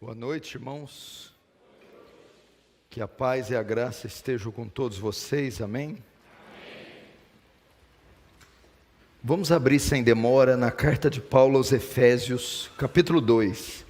Boa noite, irmãos. Que a paz e a graça estejam com todos vocês, amém? Vamos abrir sem demora na carta de Paulo aos Efésios, capítulo 2.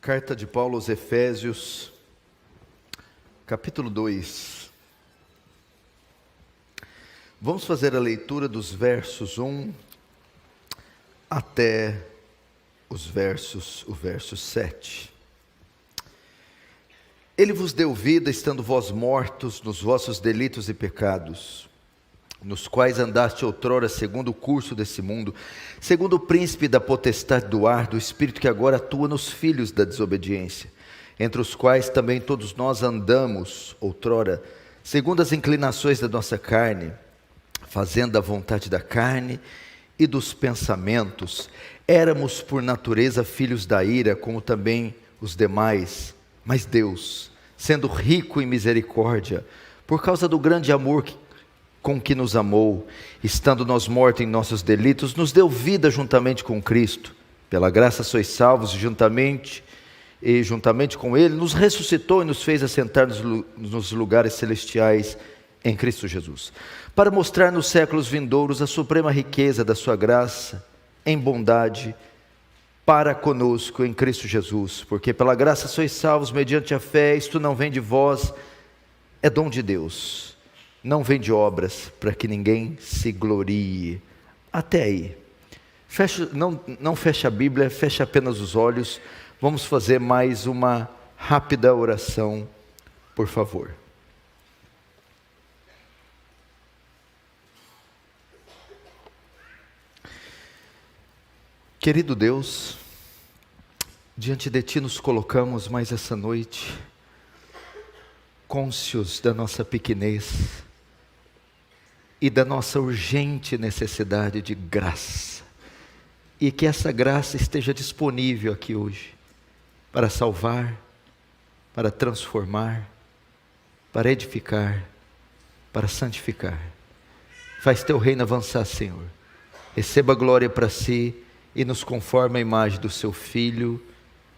Carta de Paulo aos Efésios, capítulo 2. Vamos fazer a leitura dos versos 1 até o verso 7. Ele vos deu vida, estando vós mortos nos vossos delitos e pecados, nos quais andaste outrora segundo o curso desse mundo, segundo o príncipe da potestade do ar, do espírito que agora atua nos filhos da desobediência, entre os quais também todos nós andamos outrora, segundo as inclinações da nossa carne, fazendo a vontade da carne e dos pensamentos. Éramos por natureza filhos da ira, como também os demais, mas Deus, sendo rico em misericórdia, por causa do grande amor com que nos amou, estando nós mortos em nossos delitos, nos deu vida juntamente com Cristo. Pela graça sois salvos, e juntamente com Ele, nos ressuscitou e nos fez assentar nos lugares celestiais em Cristo Jesus, para mostrar nos séculos vindouros a suprema riqueza da sua graça, em bondade, para conosco em Cristo Jesus. Porque pela graça sois salvos, mediante a fé, isto não vem de vós, é dom de Deus, não vem de obras, para que ninguém se glorie. Até aí. Não fecha a Bíblia, fecha apenas os olhos. Vamos fazer mais uma rápida oração, por favor. Querido Deus, diante de Ti nos colocamos mais essa noite, cônscios da nossa pequenez e da nossa urgente necessidade de graça, e que essa graça esteja disponível aqui hoje, para salvar, para transformar, para edificar, para santificar. Faz Teu reino avançar, Senhor. Receba a glória para Si e nos conforme a imagem do Seu Filho,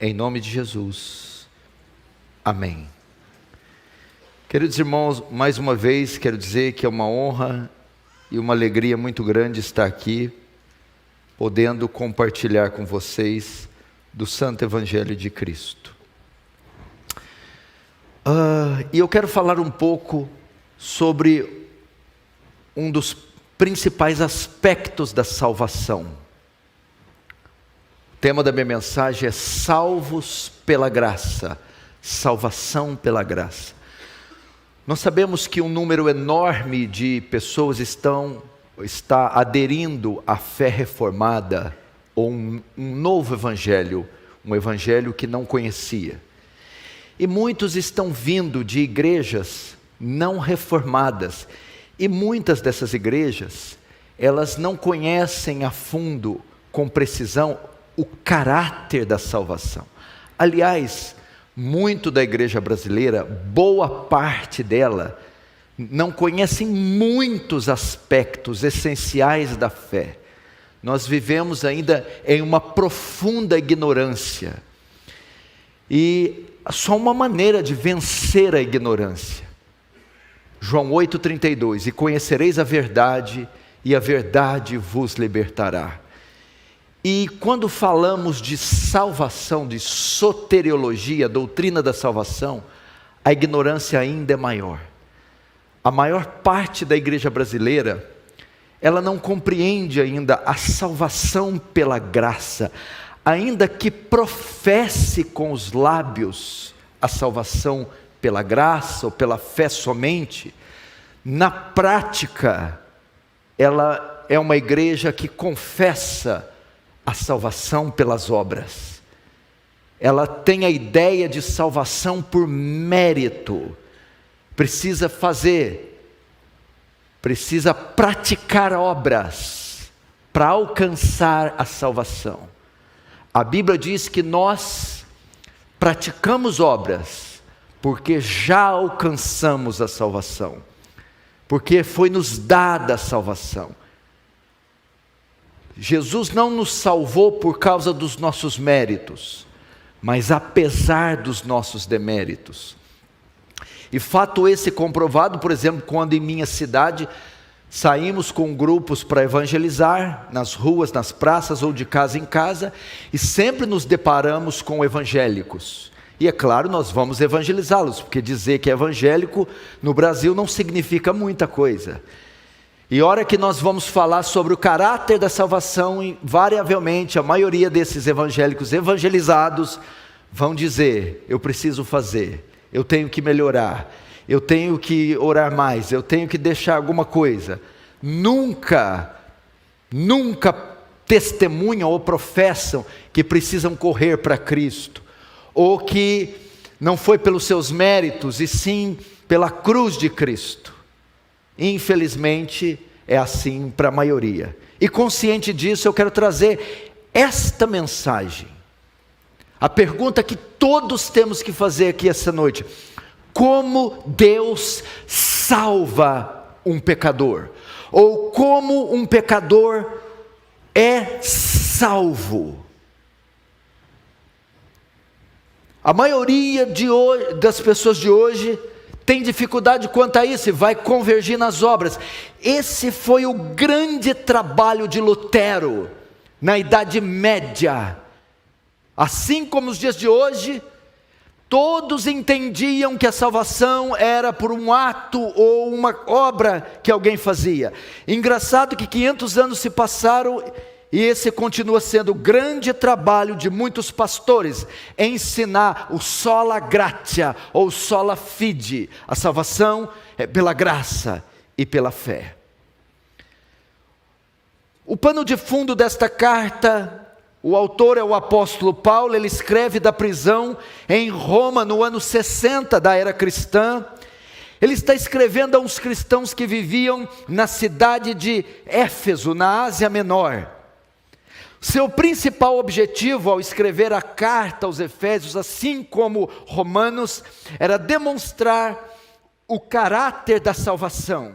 em nome de Jesus. Amém. Queridos irmãos, mais uma vez quero dizer que é uma honra e uma alegria muito grande estar aqui, podendo compartilhar com vocês do Santo Evangelho de Cristo. E eu quero falar um pouco sobre um dos principais aspectos da salvação. O tema da minha mensagem é salvos pela graça, salvação pela graça. Nós sabemos que um número enorme de pessoas está aderindo à fé reformada, ou um novo evangelho, um evangelho que não conhecia. E muitos estão vindo de igrejas não reformadas, e muitas dessas igrejas, elas não conhecem a fundo, com precisão, o caráter da salvação. Aliás, muito da igreja brasileira, boa parte dela, não conhecem muitos aspectos essenciais da fé. Nós vivemos ainda em uma profunda ignorância. E só uma maneira de vencer a ignorância. João 8,32, e conhecereis a verdade, e a verdade vos libertará. E quando falamos de salvação, de soteriologia, doutrina da salvação, a ignorância ainda é maior. A maior parte da igreja brasileira, ela não compreende ainda a salvação pela graça, ainda que professe com os lábios a salvação pela graça ou pela fé somente. Na prática, ela é uma igreja que confessa a salvação pelas obras. Ela tem a ideia de salvação por mérito. Precisa fazer precisa praticar obras para alcançar a salvação. A Bíblia diz que nós praticamos obras porque já alcançamos a salvação, porque foi nos dada a salvação. Jesus não nos salvou por causa dos nossos méritos, mas apesar dos nossos deméritos. E fato esse comprovado, por exemplo, quando em minha cidade saímos com grupos para evangelizar, nas ruas, nas praças ou de casa em casa, e sempre nos deparamos com evangélicos. E é claro, nós vamos evangelizá-los, porque dizer que é evangélico no Brasil não significa muita coisa. E a hora que nós vamos falar sobre o caráter da salvação, invariavelmente a maioria desses evangélicos evangelizados vão dizer: eu preciso fazer, eu tenho que melhorar, eu tenho que orar mais, eu tenho que deixar alguma coisa. Nunca testemunham ou professam que precisam correr para Cristo, ou que não foi pelos seus méritos, e sim pela cruz de Cristo. Infelizmente é assim para a maioria. E consciente disso, eu quero trazer esta mensagem. A pergunta que todos temos que fazer aqui essa noite: como Deus salva um pecador? Ou como um pecador é salvo? A maioria das pessoas de hoje tem dificuldade quanto a isso e vai convergir nas obras. Esse foi o grande trabalho de Lutero na Idade Média. Assim como os dias de hoje, todos entendiam que a salvação era por um ato ou uma obra que alguém fazia. Engraçado que 500 anos se passaram e esse continua sendo o grande trabalho de muitos pastores: ensinar o sola gratia ou sola fide. A salvação é pela graça e pela fé. O pano de fundo desta carta, o autor é o apóstolo Paulo. Ele escreve da prisão em Roma no ano 60 da era cristã. Ele está escrevendo a uns cristãos que viviam na cidade de Éfeso, na Ásia Menor. Seu principal objetivo ao escrever a carta aos Efésios, assim como Romanos, era demonstrar o caráter da salvação,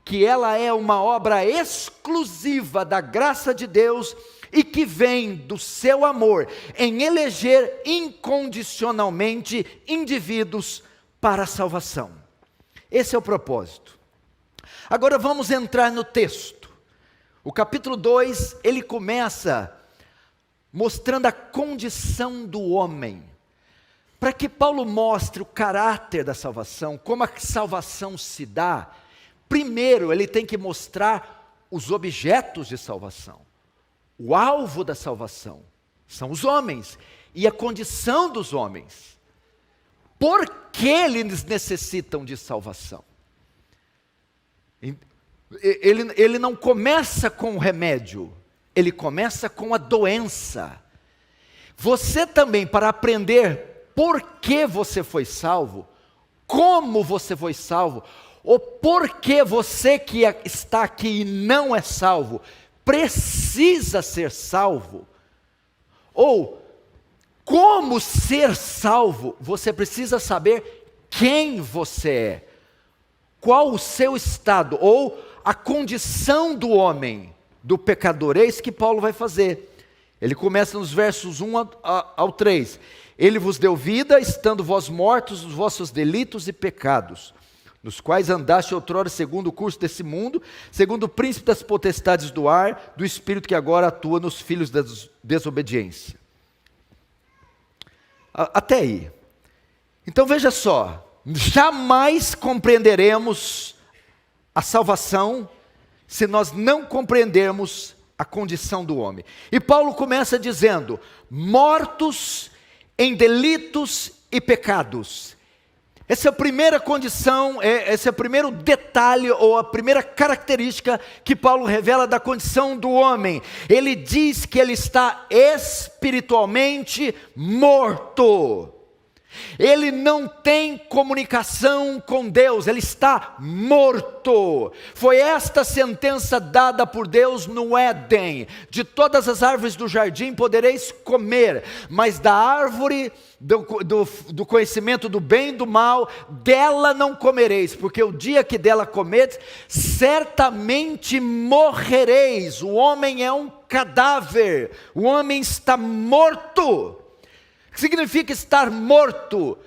que ela é uma obra exclusiva da graça de Deus e que vem do seu amor em eleger incondicionalmente indivíduos para a salvação. Esse é o propósito. Agora vamos entrar no texto. O capítulo 2, ele começa mostrando a condição do homem. Para que Paulo mostre o caráter da salvação, como a salvação se dá, primeiro ele tem que mostrar os objetos de salvação. O alvo da salvação são os homens e a condição dos homens. Por que eles necessitam de salvação? Ele não começa com o remédio, ele começa com a doença. Você também, para aprender por que você foi salvo, como você foi salvo, ou por que você que está aqui e não é salvo, precisa ser salvo, ou como ser salvo, você precisa saber quem você é, qual o seu estado, ou a condição do homem, do pecador. É isso que Paulo vai fazer. Ele começa nos versos 1 ao 3. Ele vos deu vida, estando vós mortos nos vossos delitos e pecados, nos quais andaste outrora segundo o curso desse mundo, segundo o príncipe das potestades do ar, do espírito que agora atua nos filhos da desobediência. Até aí. Então veja só, jamais compreenderemos a salvação se nós não compreendermos a condição do homem. E Paulo começa dizendo: mortos em delitos e pecados. Essa é a primeira condição, esse é o primeiro detalhe ou a primeira característica que Paulo revela da condição do homem. Ele diz que ele está espiritualmente morto. Ele não tem comunicação com Deus, ele está morto. Foi esta sentença dada por Deus no Éden: de todas as árvores do jardim podereis comer, mas da árvore do conhecimento do bem e do mal, dela não comereis, porque o dia que dela comeres, certamente morrereis. O homem é um cadáver, o homem está morto. O que significa estar morto?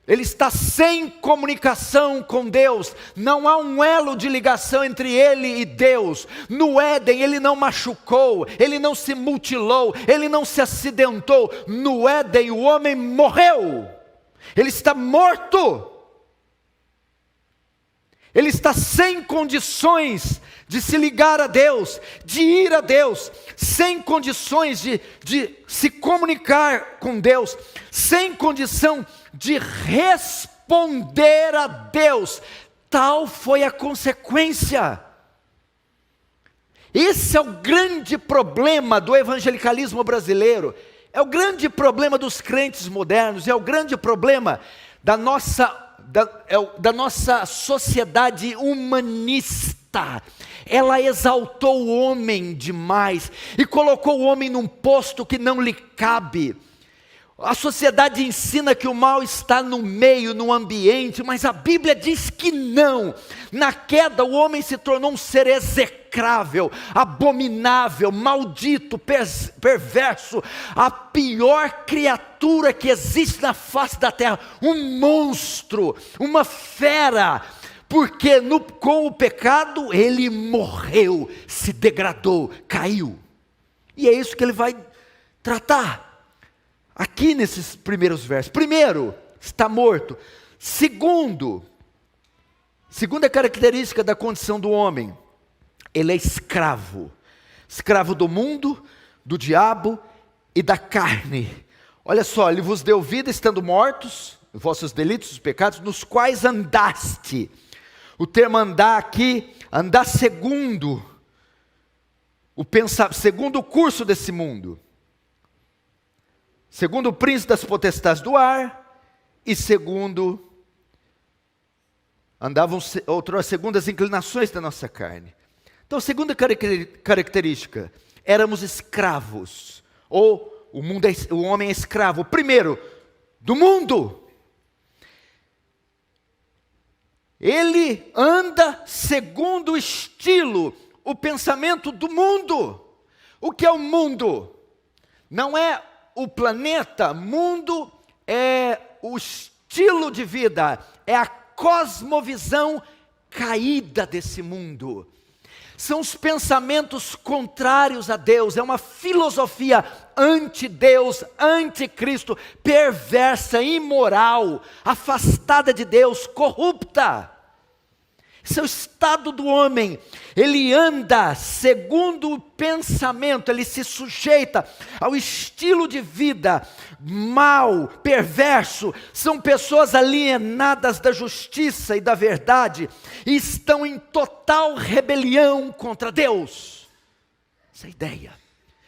Ele está sem comunicação com Deus, não há um elo de ligação entre ele e Deus. No Éden ele não machucou, ele não se mutilou, ele não se acidentou. No Éden o homem morreu, ele está morto. Ele está sem condições de se ligar a Deus, de ir a Deus, sem condições de se comunicar com Deus, sem condição de responder a Deus. Tal foi a consequência. Esse é o grande problema do evangelicalismo brasileiro, é o grande problema dos crentes modernos, é o grande problema da nossa sociedade humanista. Ela exaltou o homem demais e colocou o homem num posto que não lhe cabe. A sociedade ensina que o mal está no meio, no ambiente, mas a Bíblia diz que não. Na queda o homem se tornou um ser execrável, abominável, maldito, perverso, a pior criatura que existe na face da terra, um monstro, uma fera, porque com o pecado ele morreu, se degradou, caiu. E é isso que ele vai tratar aqui nesses primeiros versos. Primeiro, está morto. Segunda característica da condição do homem: ele é escravo. Escravo do mundo, do diabo e da carne. Olha só, ele vos deu vida estando mortos, vossos delitos, os pecados, nos quais andaste. O termo andar aqui, andar segundo o curso desse mundo. Segundo o príncipe das potestades do ar, e segundo as inclinações da nossa carne. Então, segunda característica, éramos escravos, ou o homem é escravo, primeiro, do mundo. Ele anda segundo o estilo, o pensamento do mundo. O que é o mundo? Não é o planeta, mundo é o estilo de vida, é a cosmovisão caída desse mundo. São os pensamentos contrários a Deus, é uma filosofia anti-Deus, anti-Cristo, perversa, imoral, afastada de Deus, corrupta. Esse é o estado do homem. Ele anda segundo o pensamento, ele se sujeita ao estilo de vida mau, perverso. São pessoas alienadas da justiça e da verdade, e estão em total rebelião contra Deus. Essa é a ideia.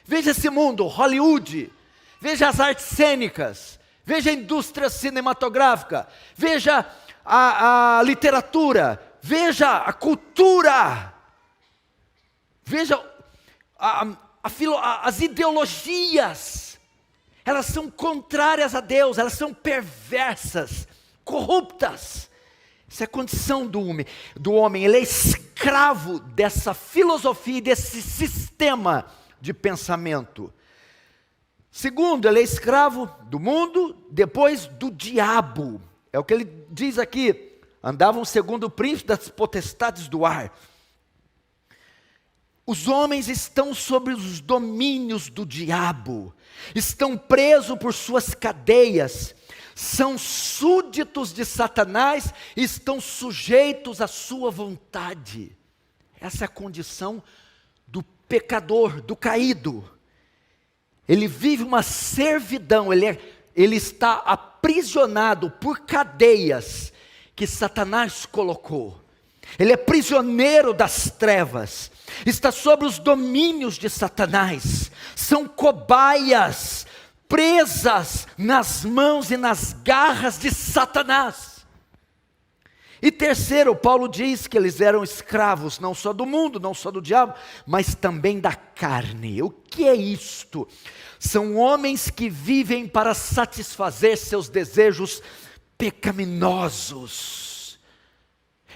Veja esse mundo, Hollywood, veja as artes cênicas, veja a indústria cinematográfica, veja a literatura, veja a cultura, veja as ideologias. Elas são contrárias a Deus, elas são perversas, corruptas. Essa é a condição do homem, ele é escravo dessa filosofia, desse sistema de pensamento. Segundo, ele é escravo do mundo, depois do diabo. É o que ele diz aqui. Andavam segundo o príncipe das potestades do ar. Os homens estão sob os domínios do diabo, estão presos por suas cadeias, são súditos de Satanás e estão sujeitos à sua vontade. Essa é a condição do pecador, do caído. Ele vive uma servidão, ele está aprisionado por cadeias que Satanás colocou. Ele é prisioneiro das trevas, está sob os domínios de Satanás, são cobaias presas nas mãos e nas garras de Satanás. E terceiro, Paulo diz que eles eram escravos, não só do mundo, não só do diabo, mas também da carne. O que é isto? São homens que vivem para satisfazer seus desejos pecaminosos.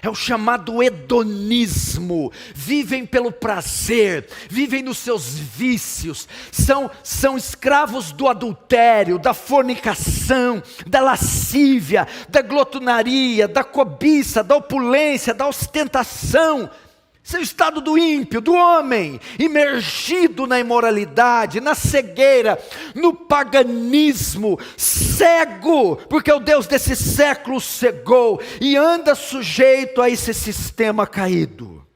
É o chamado hedonismo. Vivem pelo prazer, vivem nos seus vícios, são escravos do adultério, da fornicação, da lascívia, da glotonaria, da cobiça, da opulência, da ostentação. Esse é o estado do ímpio, do homem, imergido na imoralidade, na cegueira, no paganismo, cego, porque o Deus desse século cegou, e anda sujeito a esse sistema caído.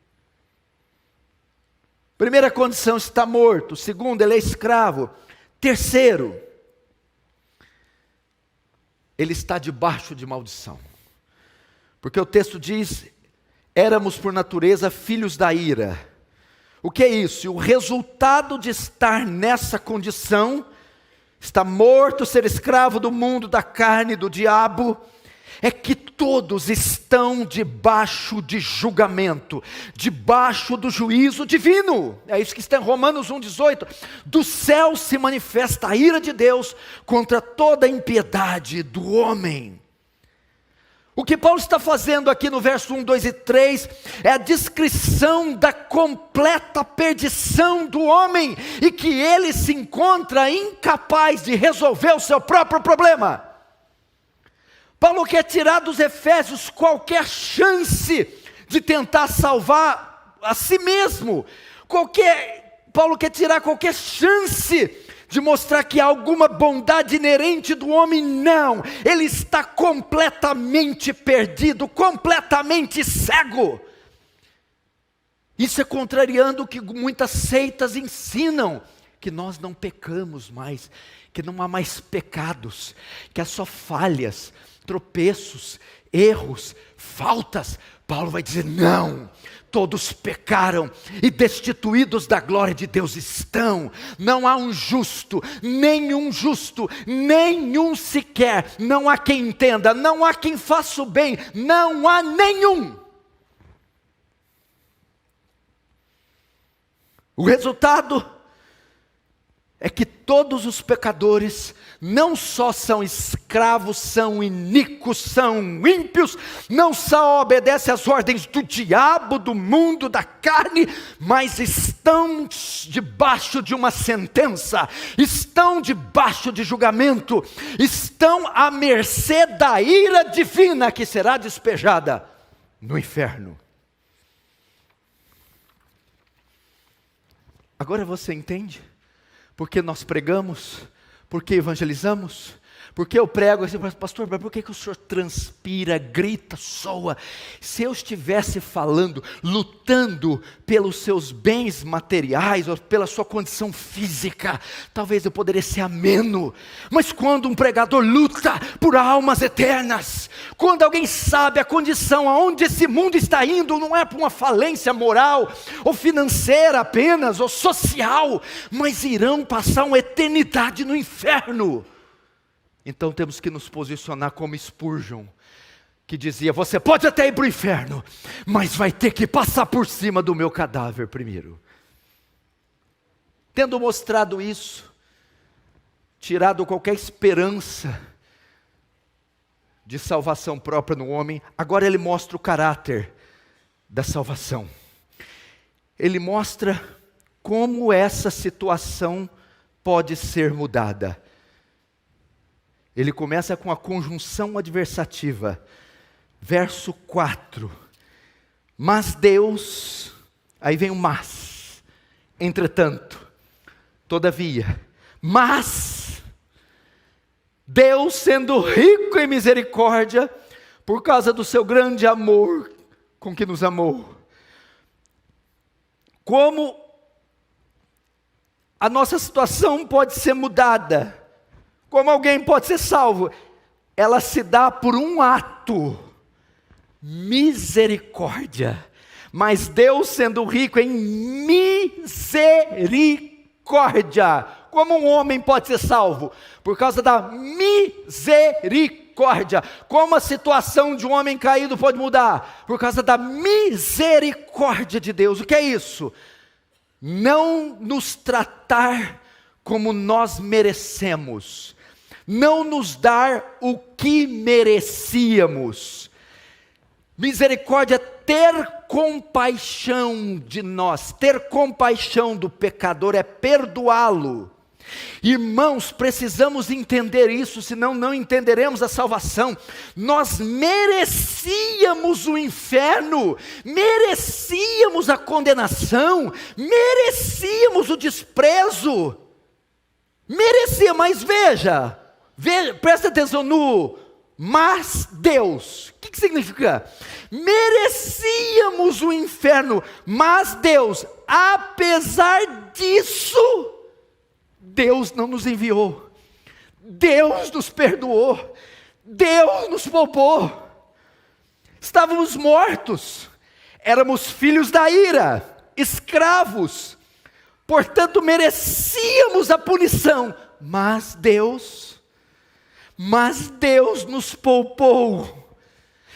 Primeira condição, está morto. Segundo, ele é escravo. Terceiro, ele está debaixo de maldição. Porque o texto diz: éramos por natureza filhos da ira. O que é isso? O resultado de estar nessa condição, estar morto, ser escravo do mundo, da carne, do diabo, é que todos estão debaixo de julgamento, debaixo do juízo divino. É isso que está em Romanos 1,18. Do céu se manifesta a ira de Deus contra toda a impiedade do homem. O que Paulo está fazendo aqui no verso 1, 2 e 3 é a descrição da completa perdição do homem e que ele se encontra incapaz de resolver o seu próprio problema. Paulo quer tirar dos Efésios qualquer chance de tentar salvar a si mesmo. Paulo quer tirar qualquer chance de mostrar que há alguma bondade inerente do homem. Não, ele está completamente perdido, completamente cego. Isso é contrariando o que muitas seitas ensinam, que nós não pecamos mais, que não há mais pecados, que há só falhas, tropeços, erros, faltas. Paulo vai dizer: não, todos pecaram e destituídos da glória de Deus estão. Não há um justo, nenhum sequer. Não há quem entenda, não há quem faça o bem, não há nenhum. O resultado é que todos os pecadores não só são escravos, são iníquos, são ímpios, não só obedecem às ordens do diabo, do mundo, da carne, mas estão debaixo de uma sentença, estão debaixo de julgamento, estão à mercê da ira divina que será despejada no inferno. Agora você entende? Porque nós pregamos, porque evangelizamos, porque eu prego assim: pastor, mas por que o senhor transpira, grita, soa? Se eu estivesse falando, lutando pelos seus bens materiais, ou pela sua condição física, talvez eu poderia ser ameno. Mas quando um pregador luta por almas eternas, quando alguém sabe a condição aonde esse mundo está indo, não é para uma falência moral, ou financeira apenas, ou social, mas irão passar uma eternidade no inferno. Então temos que nos posicionar como Spurgeon, que dizia: você pode até ir para o inferno, mas vai ter que passar por cima do meu cadáver primeiro. Tendo mostrado isso, tirado qualquer esperança de salvação própria no homem, agora ele mostra o caráter da salvação. Ele mostra como essa situação pode ser mudada. Ele começa com a conjunção adversativa, verso 4. Mas Deus, aí vem o mas, entretanto, todavia, mas Deus, sendo rico em misericórdia, por causa do seu grande amor com que nos amou, como a nossa situação pode ser mudada, como alguém pode ser salvo, ela se dá por um ato: misericórdia. Mas Deus, sendo rico em misericórdia, Como um homem pode ser salvo? Por causa da misericórdia. Como a situação de um homem caído pode mudar? Por causa da misericórdia de Deus. O que é isso? Não nos tratar como nós merecemos. Não nos dar o que merecíamos. Misericórdia é ter compaixão de nós, ter compaixão do pecador é perdoá-lo. Irmãos, precisamos entender isso, senão não entenderemos a salvação. Nós merecíamos o inferno, merecíamos a condenação, merecíamos o desprezo, mas veja, presta atenção no mas Deus. O que significa? Merecíamos o inferno, mas Deus, apesar disso, Deus não nos enviou, Deus nos perdoou, Deus nos poupou. Estávamos mortos, éramos filhos da ira, escravos, portanto merecíamos a punição, mas Deus nos poupou,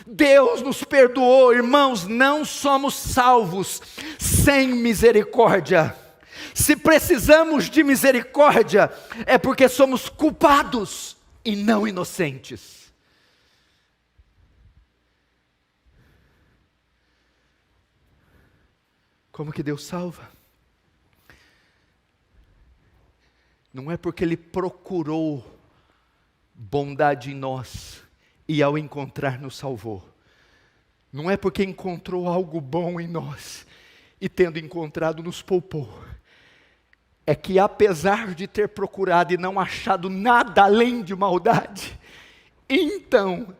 Deus nos perdoou. Irmãos, não somos salvos sem misericórdia. Se precisamos de misericórdia, é porque somos culpados e não inocentes. Como que Deus salva? Não é porque Ele procurou bondade em nós e ao encontrar nos salvou. Não é porque encontrou algo bom em nós e tendo encontrado nos poupou. É que apesar de ter procurado e não achado nada além de maldade, então,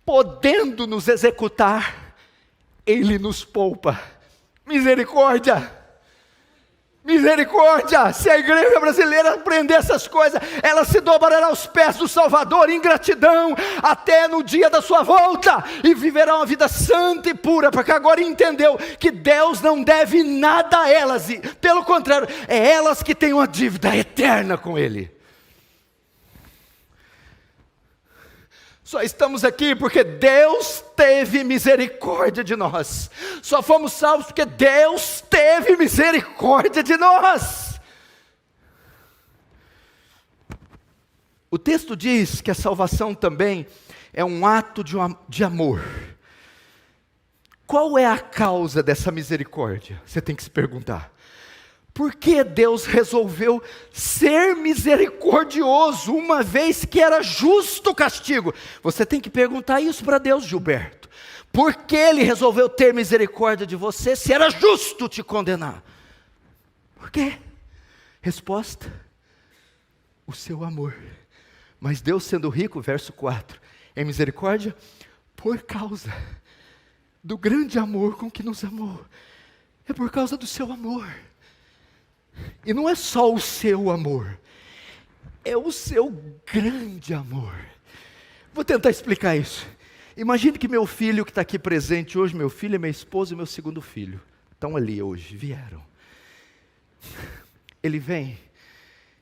podendo nos executar, Ele nos poupa. Misericórdia! Misericórdia! Se a igreja brasileira aprender essas coisas, ela se dobrará aos pés do Salvador em gratidão, até no dia da sua volta, e viverá uma vida santa e pura, porque agora entendeu que Deus não deve nada a elas, e, pelo contrário, é elas que têm uma dívida eterna com Ele. Só estamos aqui porque Deus teve misericórdia de nós. Só fomos salvos porque Deus teve misericórdia de nós. O texto diz que a salvação também é um ato de amor. Qual é a causa dessa misericórdia? Você tem que se perguntar. Por que Deus resolveu ser misericordioso, uma vez que era justo o castigo? Você tem que perguntar isso para Deus, Gilberto. Por que Ele resolveu ter misericórdia de você, se era justo te condenar? Por quê? Resposta: o seu amor. Mas Deus, sendo rico, verso 4, em misericórdia, por causa do grande amor com que nos amou. É por causa do seu amor. E não é só o seu amor, é o seu grande amor. Vou tentar explicar isso. Imagine que meu filho que está aqui presente hoje, meu filho, minha esposa e meu segundo filho, estão ali hoje, vieram. Ele vem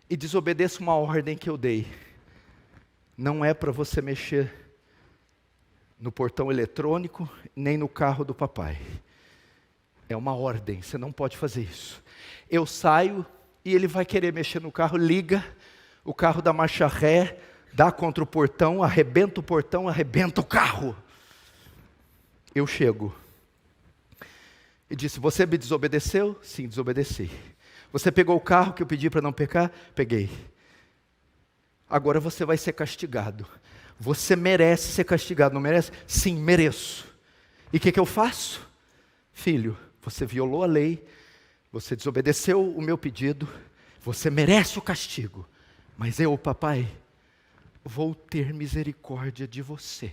e desobedeça uma ordem que eu dei. Não é para você mexer no portão eletrônico, nem no carro do papai. É uma ordem, você não pode fazer isso. Eu saio e ele vai querer mexer no carro, liga, o carro dá marcha ré, dá contra o portão, arrebenta o carro. Eu chego e disse: você me desobedeceu? Sim, desobedeci. Você pegou o carro que eu pedi para não pecar? Peguei. Agora você vai ser castigado. Você merece ser castigado, não merece? Sim, mereço. E o que eu faço? Filho, você violou a lei, você desobedeceu o meu pedido, você merece o castigo, mas eu, papai, vou ter misericórdia de você.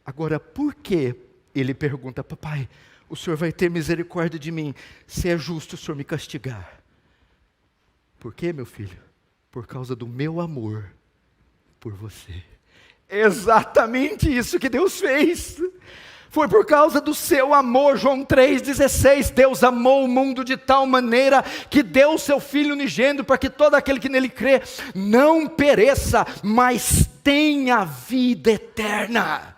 Agora, por que, ele pergunta: papai, o senhor vai ter misericórdia de mim, se é justo o senhor me castigar? Por quê, meu filho? Por causa do meu amor por você. É exatamente isso que Deus fez. Foi por causa do seu amor. João 3,16, Deus amou o mundo de tal maneira que deu o seu Filho unigênito, para que todo aquele que nele crê não pereça, mas tenha vida eterna.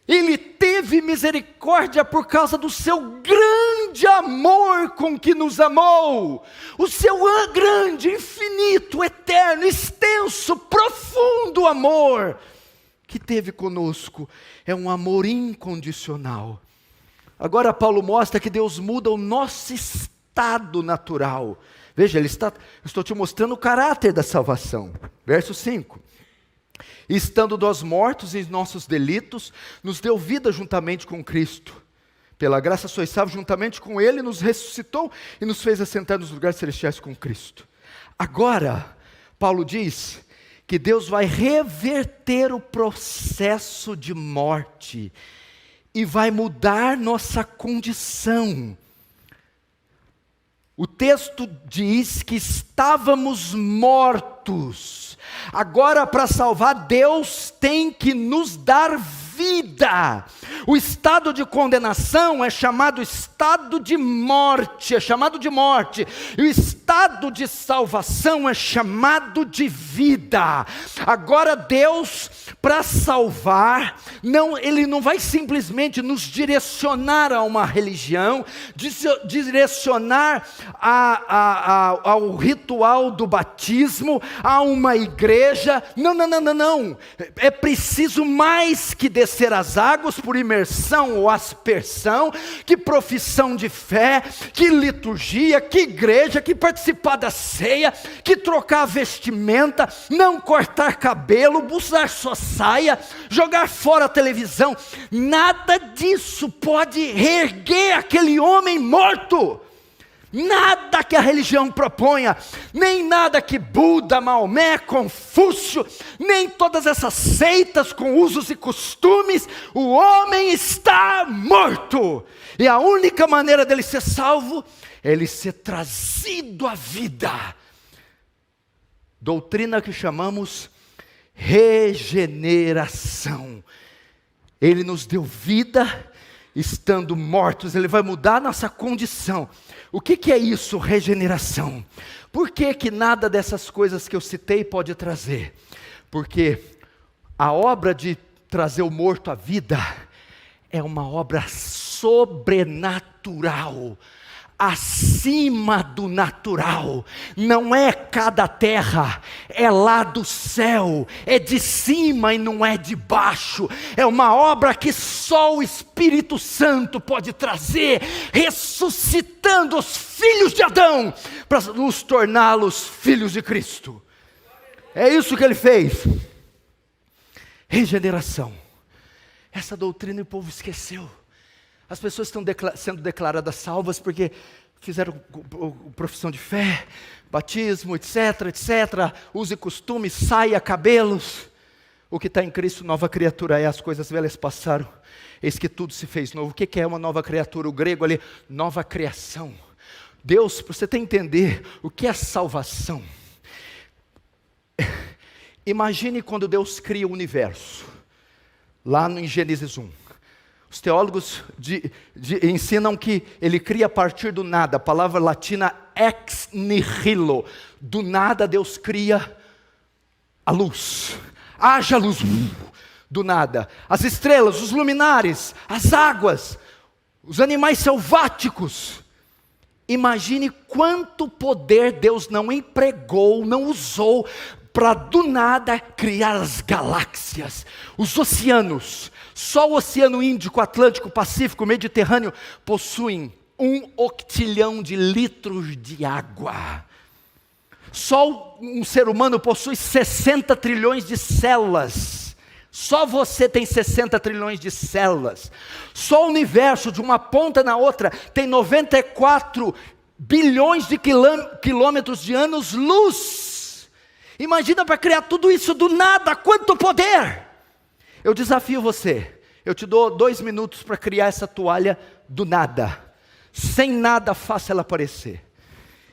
Ele teve misericórdia por causa do seu grande amor com que nos amou. O seu grande, infinito, eterno, extenso, profundo amor que teve conosco. É um amor incondicional. Agora Paulo mostra que Deus muda o nosso estado natural. Veja, eu estou te mostrando o caráter da salvação. Verso 5. Estando nós mortos em nossos delitos, nos deu vida juntamente com Cristo. Pela graça sois salvos, juntamente com Ele, nos ressuscitou e nos fez assentar nos lugares celestiais com Cristo. Agora, Paulo diz que Deus vai reverter o processo de morte e vai mudar nossa condição. O texto diz que estávamos mortos. Agora, para salvar, Deus tem que nos dar vida. O estado de condenação é chamado estado de morte, E o estado de salvação é chamado de vida. Agora Deus, para salvar, Ele não vai simplesmente nos direcionar a uma religião, direcionar ao ritual do batismo, a uma igreja. Não. É preciso mais que descer as águas por imersão ou aspersão, que profissão de fé, que liturgia, que igreja, que participar da ceia, que trocar a vestimenta, não cortar cabelo, usar sua saia, jogar fora a televisão. Nada disso pode reerguer aquele homem morto. Nada que a religião proponha, nem nada que Buda, Maomé, Confúcio, nem todas essas seitas com usos e costumes. O homem está morto, e a única maneira dele ser salvo é ele ser trazido à vida. Doutrina que chamamos regeneração. Ele nos deu vida estando mortos. Ele vai mudar a nossa condição. O que é isso, regeneração? Por que nada dessas coisas que eu citei pode trazer? Porque a obra de trazer o morto à vida é uma obra sobrenatural, acima do natural. Não é cada terra, é lá do céu, é de cima e não é de baixo. É uma obra que só o Espírito Santo pode trazer, ressuscitando os filhos de Adão para nos torná-los filhos de Cristo. É isso que ele fez. Regeneração. Essa doutrina o povo esqueceu. As pessoas estão sendo declaradas salvas porque fizeram profissão de fé, batismo, etc, uso e costume, saia, cabelos. O que está em Cristo, nova criatura é, as coisas velhas passaram, eis que tudo se fez novo. O que é uma nova criatura? O grego ali, nova criação. Deus, para você ter entender o que é salvação. Imagine quando Deus cria o universo, lá em Gênesis 1. Os teólogos ensinam que ele cria a partir do nada, a palavra latina ex nihilo. Do nada Deus cria a luz. Haja luz, do nada. As estrelas, os luminares, as águas, os animais selváticos. Imagine quanto poder Deus não empregou, não usou, para do nada criar as galáxias, os oceanos. Só o Oceano Índico, Atlântico, Pacífico, Mediterrâneo possuem 1 octilhão de litros de água. Só um ser humano possui 60 trilhões de células. Só você tem 60 trilhões de células. Só o universo, de uma ponta na outra, tem 94 bilhões de quilômetros de anos-luz. Imagina para criar tudo isso do nada, quanto poder! Eu desafio você, eu te dou 2 minutos para criar essa toalha do nada. Sem nada, faça ela aparecer.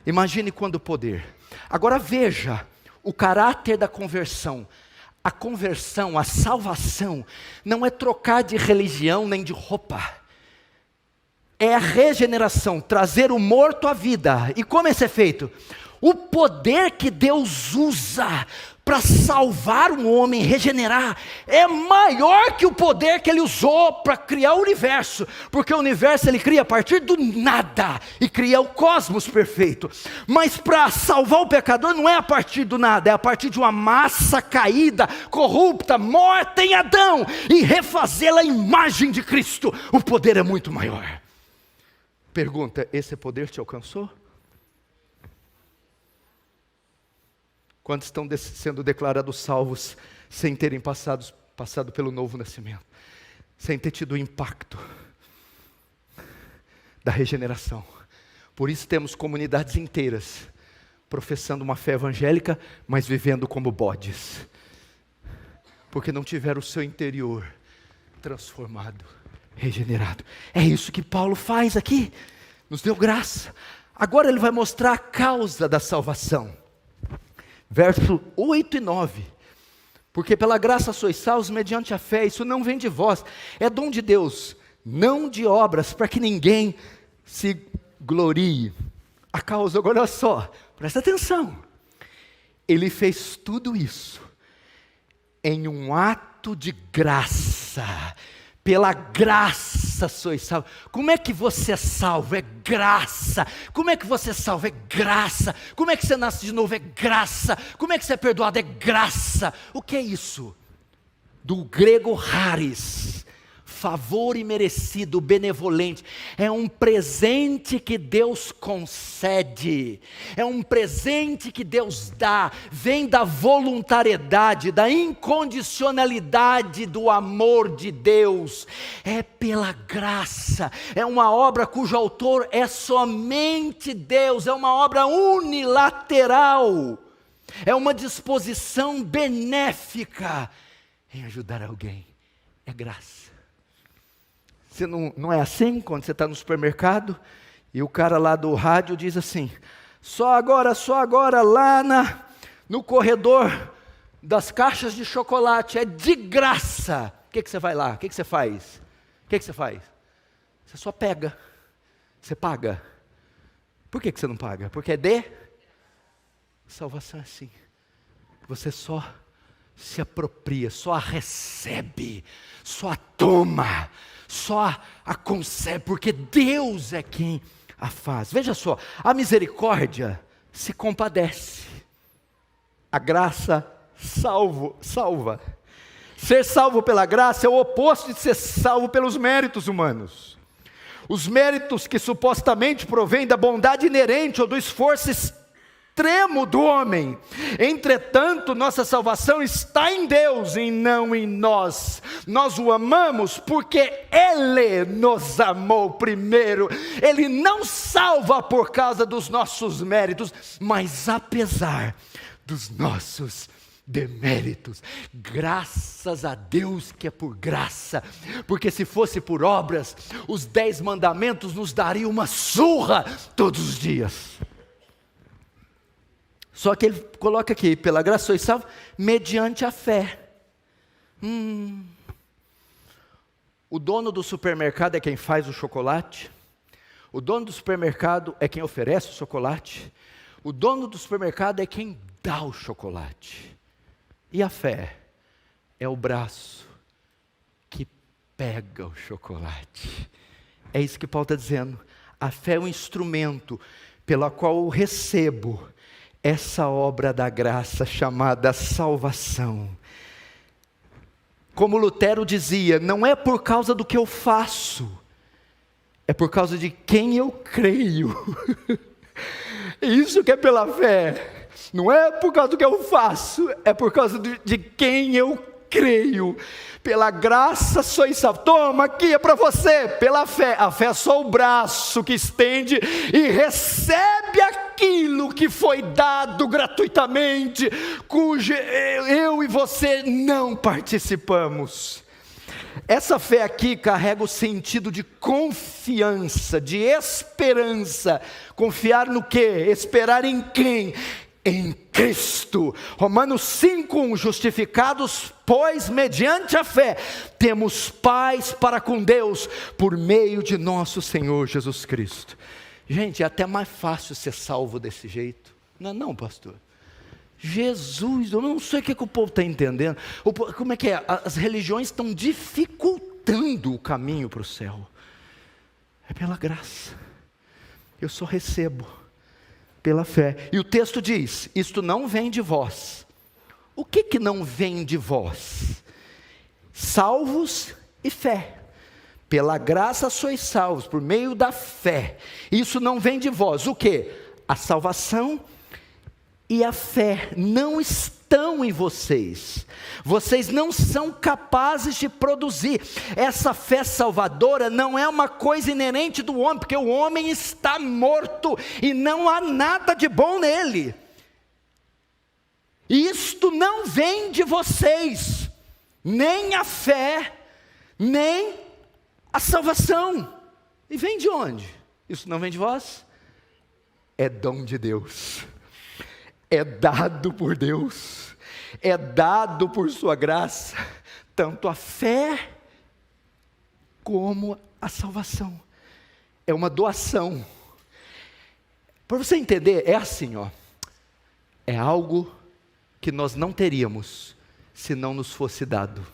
Imagine quando poder. Agora veja o caráter da conversão. A conversão, a salvação, não é trocar de religião nem de roupa. É a regeneração, trazer o morto à vida. E como isso é feito? O poder que Deus usa para salvar um homem, regenerar, é maior que o poder que Ele usou para criar o universo. Porque o universo Ele cria a partir do nada, e cria o cosmos perfeito. Mas para salvar o pecador não é a partir do nada, é a partir de uma massa caída, corrupta, morta em Adão, e refazê-la à imagem de Cristo. O poder é muito maior. Pergunta, esse poder te alcançou? Quantos estão sendo declarados salvos sem terem passado pelo novo nascimento? Sem ter tido o impacto da regeneração. Por isso temos comunidades inteiras professando uma fé evangélica, mas vivendo como bodes. Porque não tiveram o seu interior transformado, regenerado. É isso que Paulo faz aqui. Nos deu graça. Agora ele vai mostrar a causa da salvação. Verso 8 e 9. Porque pela graça sois salvos mediante a fé. Isso não vem de vós. É dom de Deus. Não de obras, para que ninguém se glorie. A causa, agora olha só. Presta atenção. Ele fez tudo isso em um ato de graça. Pela graça sois salvos. Como é que você é salvo? É graça. Como é que você é salvo? É graça. Como é que você nasce de novo? É graça. Como é que você é perdoado? É graça. O que é isso? Do grego charis, favor imerecido, benevolente. É um presente que Deus concede. É um presente que Deus dá. Vem da voluntariedade, da incondicionalidade do amor de Deus. É pela graça. É uma obra cujo autor é somente Deus. É uma obra unilateral. É uma disposição benéfica em ajudar alguém. É graça. Você não é assim quando você está no supermercado e o cara lá do rádio diz assim: só agora lá no corredor das caixas de chocolate, é de graça. O que você vai lá? O que você faz? O que você faz? Você só pega, você paga. Por que você não paga? Porque é de salvação. É assim, você só se apropria, só a recebe, só a toma, só a concebe, porque Deus é quem a faz. Veja só, a misericórdia se compadece, a graça salva. Ser salvo pela graça é o oposto de ser salvo pelos méritos humanos. Os méritos que supostamente provêm da bondade inerente ou do esforço extremo do homem. Entretanto, nossa salvação está em Deus e não em nós. Nós o amamos porque Ele nos amou primeiro. Ele não salva por causa dos nossos méritos, mas apesar dos nossos deméritos. Graças a Deus que é por graça, porque se fosse por obras, os 10 mandamentos nos dariam uma surra todos os dias. Só que ele coloca aqui, pela graça sois salvos, mediante a fé. O dono do supermercado é quem faz o chocolate. O dono do supermercado é quem oferece o chocolate. O dono do supermercado é quem dá o chocolate. E a fé é o braço que pega o chocolate. É isso que Paulo está dizendo. A fé é um instrumento pela qual eu recebo essa obra da graça chamada salvação. Como Lutero dizia, não é por causa do que eu faço, é por causa de quem eu creio. Isso que é pela fé. Não é por causa do que eu faço, é por causa de quem eu creio. Pela graça sois salvos. Toma, aqui é para você. Pela fé. A fé é só o braço que estende e recebe aquilo que foi dado gratuitamente, cujo eu e você não participamos. Essa fé aqui carrega o sentido de confiança, de esperança. Confiar no quê? Esperar em quem? em Cristo. Romanos 5:1, justificados, pois, mediante a fé, temos paz para com Deus, por meio de nosso Senhor Jesus Cristo. Gente, é até mais fácil ser salvo desse jeito. Não, pastor. Jesus, eu não sei o que o povo está entendendo. Como é que é? As religiões estão dificultando o caminho para o céu. É pela graça. Eu só recebo pela fé. E o texto diz: isto não vem de vós. O que não vem de vós? Salvos e fé. Pela graça sois salvos, por meio da fé. Isso não vem de vós. O que? A salvação e a fé não estão em vocês. Vocês não são capazes de produzir. Essa fé salvadora não é uma coisa inerente do homem, porque o homem está morto e não há nada de bom nele. Isto não vem de vocês, nem a fé, nem a salvação. E vem de onde? Isso não vem de vós? É dom de Deus. É dado por Deus, é dado por sua graça, tanto a fé como a salvação. É uma doação. Para você entender, é assim, ó. É algo que nós não teríamos se não nos fosse dado.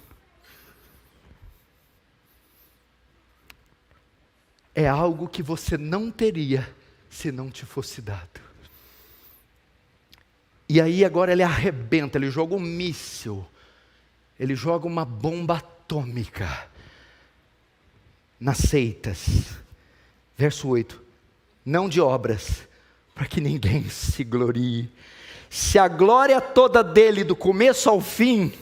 É algo que você não teria se não te fosse dado. E aí agora ele arrebenta, ele joga um míssil, ele joga uma bomba atômica nas seitas. Verso 8, não de obras, para que ninguém se glorie. Se a glória toda dele, do começo ao fim,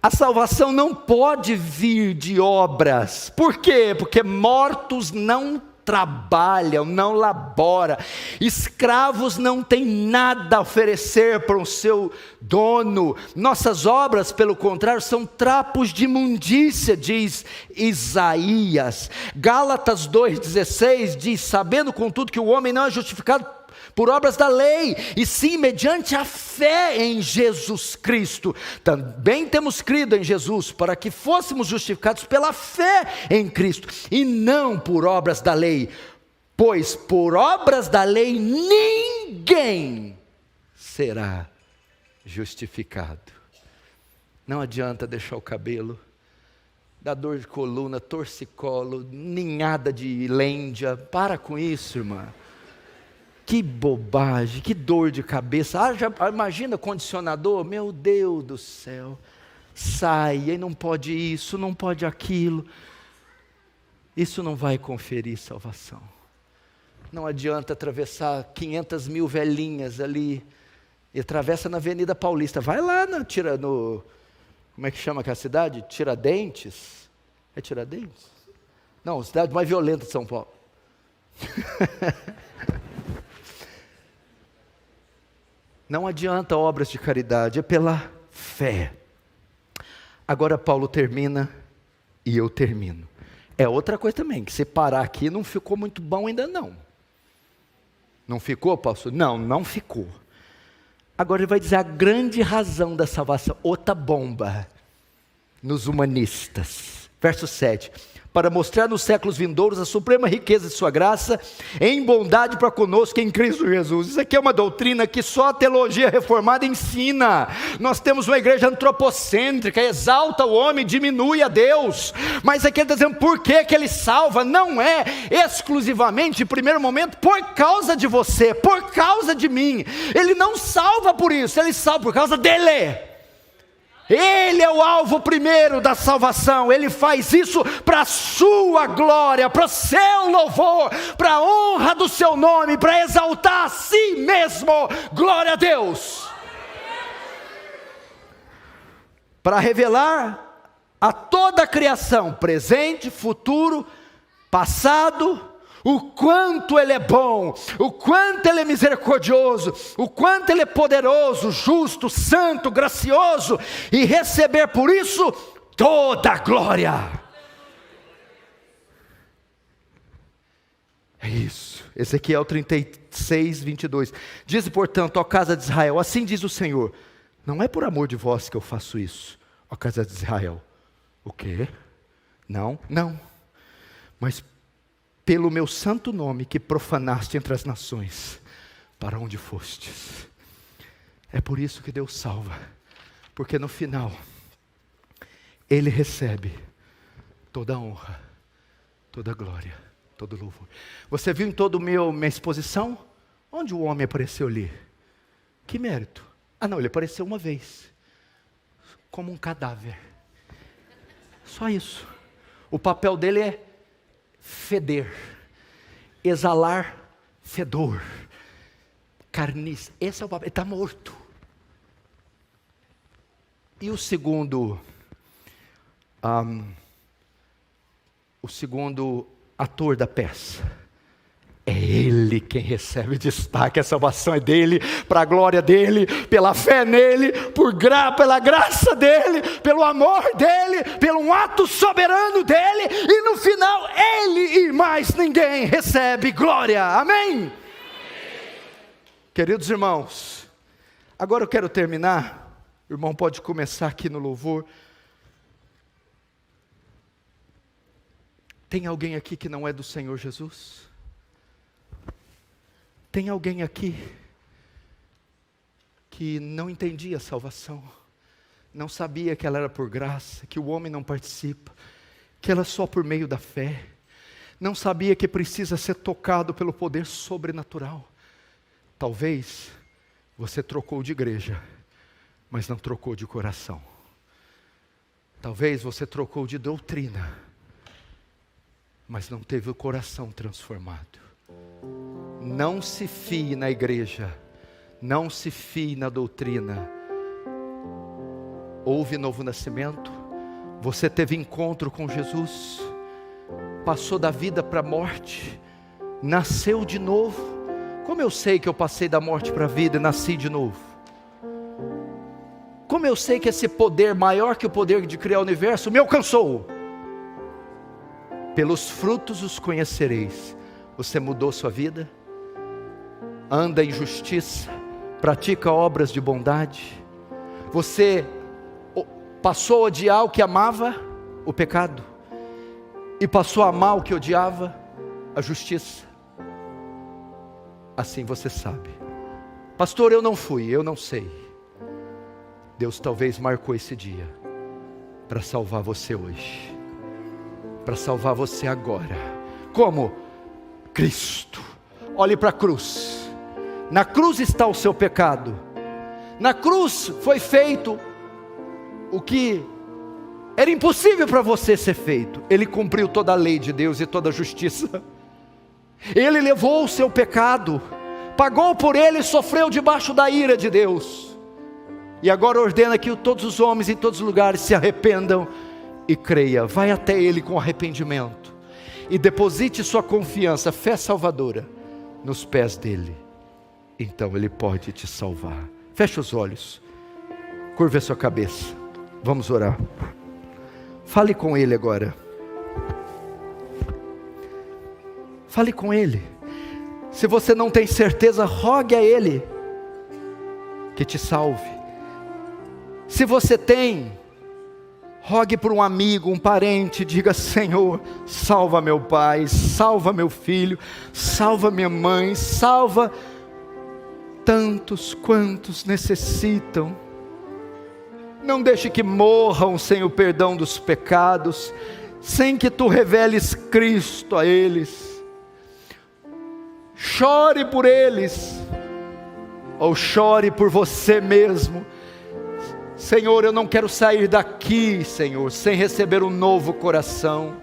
a salvação não pode vir de obras. Por quê? Porque mortos não trabalham, não laboram, escravos não têm nada a oferecer para o seu dono. Nossas obras, pelo contrário, são trapos de imundícia, diz Isaías. Gálatas 2,16 diz: sabendo contudo que o homem não é justificado por obras da lei, e sim mediante a fé em Jesus Cristo. Também temos crido em Jesus, para que fôssemos justificados pela fé em Cristo, e não por obras da lei, pois por obras da lei ninguém será justificado. Não adianta deixar o cabelo, dá dor de coluna, torcicolo, ninhada de lêndia. Para com isso, irmã. Que bobagem, que dor de cabeça. Imagina condicionador, meu Deus do céu. Sai, aí não pode isso, não pode aquilo. Isso não vai conferir salvação. Não adianta atravessar 500 mil velhinhas ali, e atravessa na Avenida Paulista. Vai lá como é que chama aquela cidade? Tiradentes? É Tiradentes? Não, cidade mais violenta de São Paulo. Não adianta obras de caridade, é pela fé. Agora Paulo termina e eu termino. É outra coisa também, que se parar aqui não ficou muito bom ainda não. Não ficou, pastor? Não ficou. Agora ele vai dizer a grande razão da salvação, outra bomba nos humanistas. Verso 7. Para mostrar nos séculos vindouros a suprema riqueza de sua graça, em bondade para conosco em Cristo Jesus. Isso aqui é uma doutrina que só a teologia reformada ensina. Nós temos uma igreja antropocêntrica, exalta o homem, diminui a Deus. Mas aqui ele está dizendo por que ele salva. Não é exclusivamente, em primeiro momento, por causa de você, por causa de mim. Ele não salva por isso, ele salva por causa dele. Ele é o alvo primeiro da salvação. Ele faz isso para a sua glória, para o seu louvor, para a honra do seu nome, para exaltar a si mesmo. Glória a Deus. Para revelar a toda a criação, presente, futuro, passado, o quanto Ele é bom, o quanto Ele é misericordioso, o quanto Ele é poderoso, justo, santo, gracioso, e receber por isso toda a glória. É Isso, Ezequiel 36, 22. Diz, portanto, ó casa de Israel, assim diz o Senhor, não é por amor de vós que eu faço isso, ó casa de Israel. O quê? Não, mas pelo meu santo nome que profanaste entre as nações, para onde fostes. É por isso que Deus salva, porque no final, Ele recebe toda a honra, toda a glória, todo o louvor. Você viu em toda a minha exposição? Onde o homem apareceu ali? Que mérito? Não, ele apareceu uma vez, como um cadáver. Só isso. O papel dele é feder, exalar fedor, carniça. Esse é o papel, ele está morto. E o segundo ator da peça, é ele quem recebe destaque, a salvação é dele, para a glória dele, pela fé nele, pela graça dele, pelo amor dele, pelo um ato soberano dele, e no final, ele e mais ninguém recebe glória, amém? Queridos irmãos, agora eu quero terminar, o irmão pode começar aqui no louvor. Tem alguém aqui que não é do Senhor Jesus? Tem alguém aqui que não entendia a salvação, não sabia que ela era por graça, que o homem não participa, que ela é só por meio da fé, não sabia que precisa ser tocado pelo poder sobrenatural. Talvez você trocou de igreja, mas não trocou de coração. Talvez você trocou de doutrina, mas não teve o coração transformado. Não se fie na igreja, não se fie na doutrina. Houve novo nascimento, você teve encontro com Jesus, passou da vida para a morte, nasceu de novo. Como eu sei que eu passei da morte para a vida e nasci de novo? Como eu sei que esse poder maior que o poder de criar o universo me alcançou? Pelos frutos os conhecereis. Você mudou sua vida? Anda em justiça? Pratica obras de bondade? Você passou a odiar o que amava? O pecado. E passou a amar o que odiava? A justiça. Assim você sabe. Pastor, eu não fui, eu não sei. Deus talvez marcou esse dia para salvar você hoje, para salvar você agora. Como? Cristo. Olhe para a cruz. Na cruz está o seu pecado. Na cruz foi feito o que era impossível para você ser feito. Ele cumpriu toda a lei de Deus e toda a justiça. Ele levou o seu pecado, pagou por ele e sofreu debaixo da ira de Deus. E agora ordena que todos os homens em todos os lugares se arrependam e creia. Vai até ele com arrependimento e deposite sua confiança, fé salvadora, nos pés dele. Então ele pode te salvar. Feche os olhos, curve a sua cabeça, vamos orar. Fale com ele agora. Fale com ele. Se você não tem certeza, rogue a ele que te salve. Se você tem, rogue por um amigo, um parente, diga: Senhor, salva meu pai, salva meu filho, salva minha mãe, salva tantos quantos necessitam. Não deixe que morram sem o perdão dos pecados, sem que tu reveles Cristo a eles. Chore por eles, ou chore por você mesmo. Senhor, eu não quero sair daqui, Senhor, sem receber um novo coração,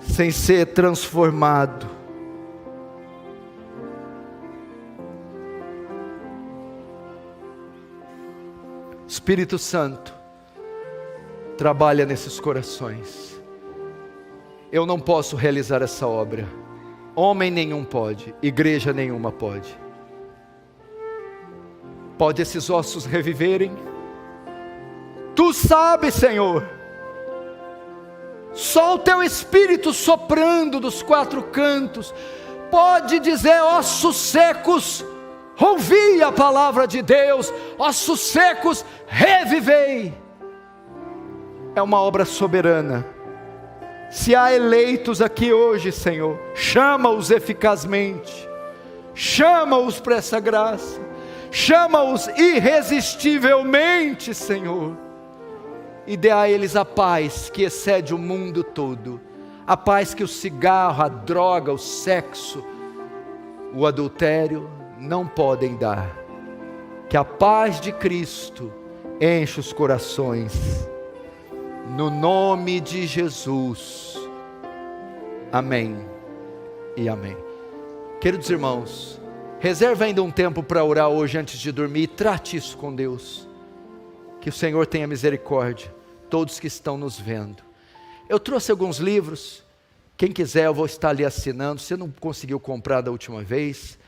sem ser transformado. Espírito Santo, trabalha nesses corações. Eu não posso realizar essa obra, homem nenhum pode, igreja nenhuma pode. Pode esses ossos reviverem? Tu sabes, Senhor. Só o teu Espírito soprando dos quatro cantos pode dizer: ossos secos, ouvi a palavra de Deus, ossos secos, revivei. É uma obra soberana. Se há eleitos aqui hoje, Senhor, chama-os eficazmente, chama-os para essa graça, chama-os irresistivelmente, Senhor, e dê a eles a paz que excede o mundo todo, a paz que o cigarro, a droga, o sexo, o adultério não podem dar. Que a paz de Cristo enche os corações, no nome de Jesus, amém e amém. Queridos irmãos, reserve ainda um tempo para orar hoje antes de dormir, e trate isso com Deus, que o Senhor tenha misericórdia, todos que estão nos vendo. Eu trouxe alguns livros, quem quiser eu vou estar ali assinando. Se não conseguiu comprar da última vez,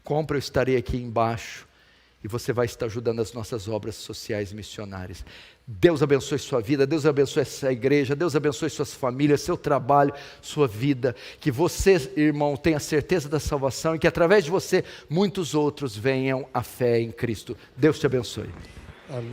compra, eu estarei aqui embaixo, e você vai estar ajudando as nossas obras sociais missionárias. Deus abençoe sua vida, Deus abençoe essa igreja, Deus abençoe suas famílias, seu trabalho, sua vida. Que você, irmão, tenha certeza da salvação, e que através de você muitos outros venham à fé em Cristo. Deus te abençoe. Amém.